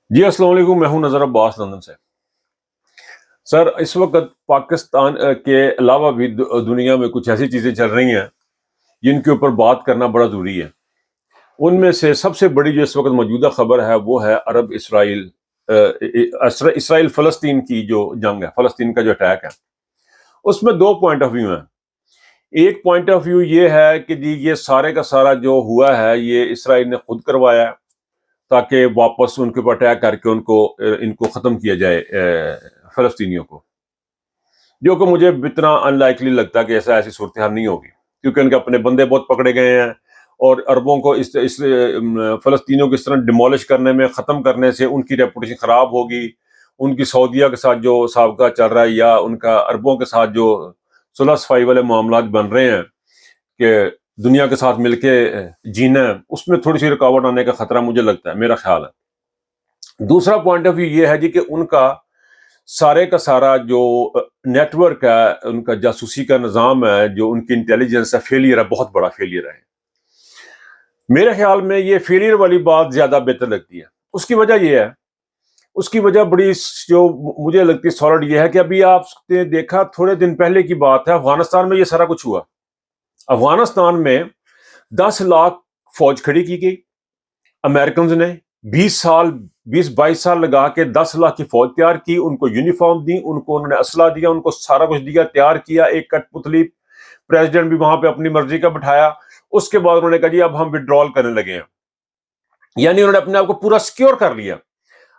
جی السلام علیکم، میں ہوں نظر عباس لندن سے۔ سر اس وقت پاکستان کے علاوہ بھی دنیا میں کچھ ایسی چیزیں چل رہی ہیں جن کے اوپر بات کرنا بڑا ضروری ہے۔ ان میں سے سب سے بڑی جو اس وقت موجودہ خبر ہے وہ ہے عرب اسرائیل فلسطین کی جو جنگ ہے، فلسطین کا جو اٹیک ہے۔ اس میں دو پوائنٹ آف ویو ہیں۔ ایک پوائنٹ آف ویو یہ ہے کہ جی یہ سارے کا سارا جو ہوا ہے یہ اسرائیل نے خود کروایا ہے تاکہ واپس ان کے اوپر اٹیک کر کے ان کو ختم کیا جائے فلسطینیوں کو، جو کہ مجھے اتنا ان لائکلی لگتا ہے کہ ایسی صورتحال نہیں ہوگی، کیونکہ ان کے اپنے بندے بہت پکڑے گئے ہیں اور عربوں کو اس فلسطینیوں کو اس طرح ڈیمولش کرنے میں، ختم کرنے سے ان کی ریپوٹیشن خراب ہوگی۔ ان کی سعودیہ کے ساتھ جو سابقہ چل رہا ہے یا ان کا عربوں کے ساتھ جو صلح صفائی والے معاملات بن رہے ہیں کہ دنیا کے ساتھ مل کے جینا ہے، اس میں تھوڑی سی رکاوٹ آنے کا خطرہ مجھے لگتا ہے، میرا خیال ہے۔ دوسرا پوائنٹ آف ویو یہ ہے جی کہ ان کا سارے کا سارا جو نیٹ ورک ہے، ان کا جاسوسی کا نظام ہے، جو ان کی انٹیلیجنس ہے، فیلئر ہے، بہت بڑا فیلئر ہے۔ میرے خیال میں یہ فیلئر والی بات زیادہ بہتر لگتی ہے۔ اس کی وجہ یہ ہے، اس کی وجہ بڑی جو مجھے لگتی ہے سالڈ یہ ہے کہ ابھی آپ نے دیکھا تھوڑے دن پہلے کی بات ہے، افغانستان میں یہ سارا کچھ ہوا۔ افغانستان میں 10 لاکھ فوج کھڑی کی گئی، امریکنز نے 20-22 سال لگا کے 10 لاکھ کی فوج تیار کی، ان کو یونیفارم دی، ان کو انہوں نے اسلحہ دیا، ان کو سارا کچھ دیا، تیار کیا، ایک کٹ پتلی پریزیڈنٹ بھی وہاں پہ اپنی مرضی کا بٹھایا۔ اس کے بعد انہوں نے کہا جی اب ہم وڈرال کرنے لگے ہیں، یعنی انہوں نے اپنے آپ کو پورا سیکیور کر لیا۔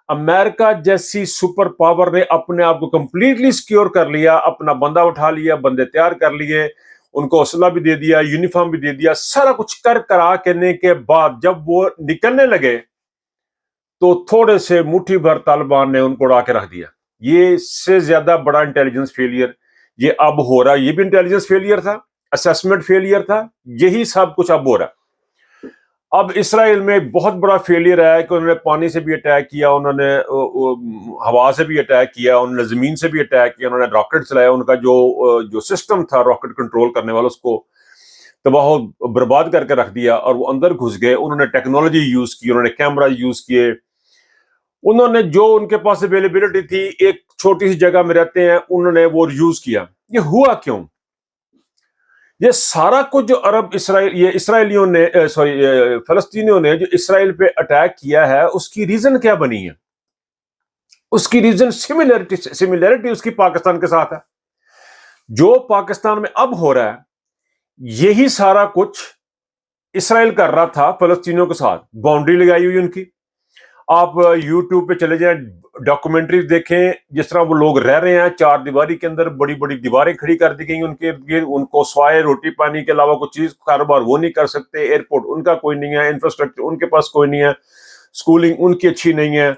امریکہ جیسی سپر پاور نے اپنے آپ کو کمپلیٹلی سیکیور کر لیا، اپنا بندہ اٹھا لیا، بندے تیار کر لیے، ان کو اسلحہ بھی دے دیا، یونیفارم بھی دے دیا، سارا کچھ کرا کرنے کے بعد جب وہ نکلنے لگے تو تھوڑے سے مٹھی بھر طالبان نے ان کو اڑا کے رکھ دیا۔ یہ اس سے زیادہ بڑا انٹیلیجنس فیلئر یہ اب ہو رہا ہے۔ یہ بھی انٹیلیجنس فیلئر تھا، اسیسمنٹ فیلئر تھا، یہی سب کچھ اب ہو رہا ہے۔ اب اسرائیل میں بہت بڑا فیلئر ہے کہ انہوں نے پانی سے بھی اٹیک کیا، انہوں نے ہوا سے بھی اٹیک کیا، انہوں نے زمین سے بھی اٹیک کیا، انہوں نے راکٹ چلایا، ان کا جو سسٹم تھا راکٹ کنٹرول کرنے والا اس کو تباہ و برباد کر کے رکھ دیا، اور وہ اندر گھس گئے۔ انہوں نے ٹیکنالوجی یوز کی، انہوں نے کیمرہ یوز کیے، انہوں نے جو ان کے پاس اویلیبلٹی تھی، ایک چھوٹی سی جگہ میں رہتے ہیں، انہوں نے وہ یوز کیا۔ یہ ہوا کیوں؟ یہ سارا کچھ جو اسرائیلیوں نے فلسطینیوں نے جو اسرائیل پہ اٹیک کیا ہے، اس کی ریزن کیا بنی ہے؟ اس کی ریزن سملیرٹی اس کی پاکستان کے ساتھ ہے۔ جو پاکستان میں اب ہو رہا ہے یہی سارا کچھ اسرائیل کر رہا تھا فلسطینیوں کے ساتھ، باؤنڈری لگائی ہوئی ان کی۔ آپ یوٹیوب پہ چلے جائیں، ڈاکومنٹریز دیکھیں، جس طرح وہ لوگ رہ رہے ہیں چار دیواری کے اندر، بڑی بڑی دیواریں کھڑی کر دی گئی ان کے ارد گرد، ان کو سوائے روٹی پانی کے علاوہ کوئی چیز کاروبار وہ نہیں کر سکتے، ایئرپورٹ ان کا کوئی نہیں ہے، انفراسٹرکچر ان کے پاس کوئی نہیں ہے، سکولنگ ان کی اچھی نہیں ہے،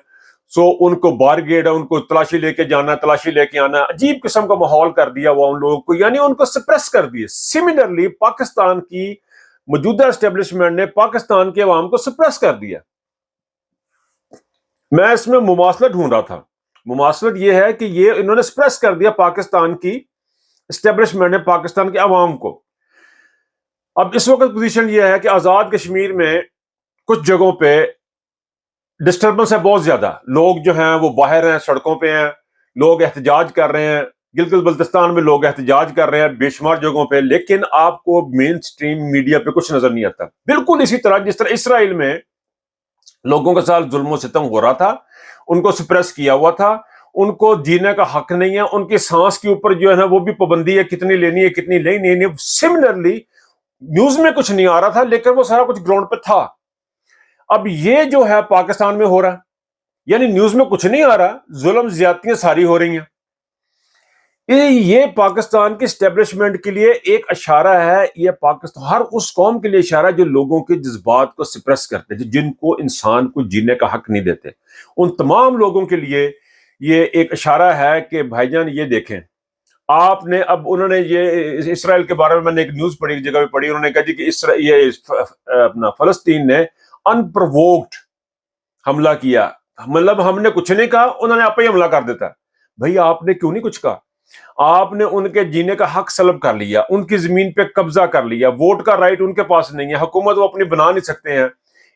سو ان کو بارگیڈ ہے، ان کو تلاشی لے کے جانا، تلاشی لے کے آنا، عجیب قسم کا ماحول کر دیا وہ ان لوگوں کو، یعنی ان کو سپریس کر دیے۔ سملرلی پاکستان کی موجودہ اسٹیبلشمنٹ نے پاکستان کے عوام کو سپریس کر دیا۔ میں اس میں مماثلت ڈھونڈ رہا تھا۔ مماثلت یہ ہے کہ یہ انہوں نے سپریس کر دیا پاکستان کی اسٹیبلشمنٹ نے پاکستان کے عوام کو۔ اب اس وقت پوزیشن یہ ہے کہ آزاد کشمیر میں کچھ جگہوں پہ ڈسٹربنس ہے بہت زیادہ، لوگ جو ہیں وہ باہر ہیں، سڑکوں پہ ہیں، لوگ احتجاج کر رہے ہیں، گلگت بلتستان میں لوگ احتجاج کر رہے ہیں بے شمار جگہوں پہ، لیکن آپ کو مین سٹریم میڈیا پہ کچھ نظر نہیں آتا۔ بالکل اسی طرح جس طرح اسرائیل میں لوگوں کے ساتھ ظلم و ستم ہو رہا تھا، ان کو سپریس کیا ہوا تھا، ان کو جینے کا حق نہیں ہے، ان کی سانس کے اوپر جو ہے نا وہ بھی پابندی ہے، کتنی لینی ہے کتنی نہیں لینی۔ سملرلی نیوز میں کچھ نہیں آ رہا تھا لیکن وہ سارا کچھ گراؤنڈ پہ تھا۔ اب یہ جو ہے پاکستان میں ہو رہا ہے، یعنی نیوز میں کچھ نہیں آ رہا، ظلم زیادتیاں ساری ہو رہی ہیں۔ یہ پاکستان کی اسٹیبلشمنٹ کے لیے ایک اشارہ ہے، یہ پاکستان ہر اس قوم کے لیے اشارہ ہے جو لوگوں کے جذبات کو سپریس کرتے ہیں، جن کو انسان کو جینے کا حق نہیں دیتے۔ ان تمام لوگوں کے لیے یہ ایک اشارہ ہے کہ بھائی جان یہ دیکھیں آپ نے، اب انہوں نے یہ اسرائیل کے بارے میں نے ایک نیوز پڑھی، ایک جگہ پہ پڑھی، انہوں نے کہا جی کہ یہ اپنا فلسطین نے انپرووکڈ حملہ کیا، مطلب ہم نے کچھ نہیں کہا، انہوں نے آپ ہی حملہ کر دیتا۔ بھائی آپ نے کیوں نہیں کچھ کہا؟ آپ نے ان کے جینے کا حق سلب کر لیا، ان کی زمین پہ قبضہ کر لیا، ووٹ کا رائٹ ان کے پاس نہیں ہے، حکومت وہ اپنی بنا نہیں سکتے ہیں،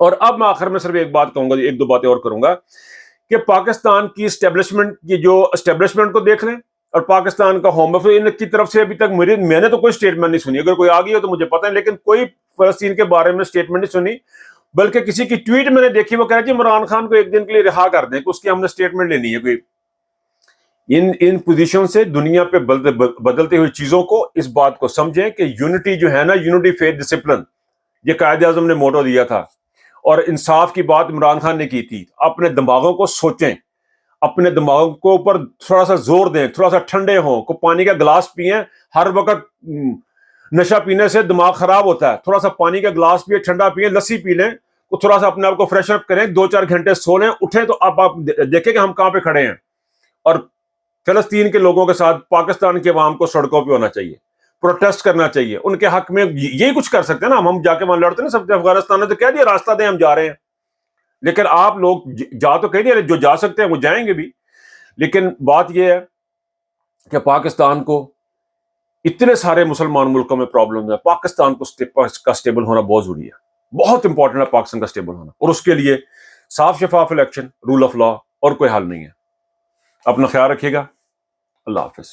اور اب میں آخر میں صرف ایک بات کہوں گا، ایک دو باتیں اور کروں گا کہ پاکستان کی اسٹیبلشمنٹ کی جو اسٹیبلشمنٹ کو دیکھ لیں اور پاکستان کا ہوم افیئر ان کی طرف سے ابھی تک میں نے تو کوئی اسٹیٹمنٹ نہیں سنی، اگر کوئی آ گئی ہو تو مجھے پتہ ہے، لیکن کوئی فلسطین کے بارے میں اسٹیٹمنٹ نہیں سنی، بلکہ کسی کی ٹویٹ میں نے دیکھی، وہ کہہ رہا جی عمران خان کو ایک دن کے لیے رہا کر دیں کہ اس کی ہم نے اسٹیٹمنٹ لینی ہے کوئی۔ ان پوزیشن سے دنیا پہ بدلتے ہوئی چیزوں کو، اس بات کو سمجھیں کہ یونٹی جو ہے نا، یونٹی فیتھ ڈسپلن، یہ قائد اعظم نے موٹو دیا تھا، اور انصاف کی بات عمران خان نے کی تھی۔ اپنے دماغوں کو سوچیں، اپنے دماغوں کو اوپر تھوڑا سا زور دیں، تھوڑا سا ٹھنڈے ہوں، کو پانی کا گلاس پئیں، ہر وقت نشہ پینے سے دماغ خراب ہوتا ہے، تھوڑا سا پانی کا گلاس پیئیں، ٹھنڈا پئیں، لسی پی لیں، تھوڑا سا اپنے آپ کو فریش اپ کریں، 2-4 گھنٹے سو لیں، اٹھیں تو آپ دیکھیں کہ ہم کہاں پہ کھڑے ہیں۔ اور فلسطین کے لوگوں کے ساتھ پاکستان کے عوام کو سڑکوں پہ ہونا چاہیے، پروٹیسٹ کرنا چاہیے، ان کے حق میں یہی کچھ کر سکتے ہیں نا ہم جا کے وہاں لڑتے نا، سب افغانستان نے تو کہہ دیا راستہ دیں ہم جا رہے ہیں، لیکن آپ لوگ جا تو کہہ دیا، جو جا سکتے ہیں وہ جائیں گے بھی، لیکن بات یہ ہے کہ پاکستان کو اتنے سارے مسلمان ملکوں میں پرابلم ہے، پاکستان کو کا اسٹیبل ہونا بہت ضروری ہے، بہت امپورٹنٹ ہے پاکستان کا اسٹیبل ہونا، اور اس کے لیے صاف شفاف الیکشن، رول آف لا، اور کوئی حل نہیں ہے۔ اپنا خیال رکھیے گا، اللہ حافظ۔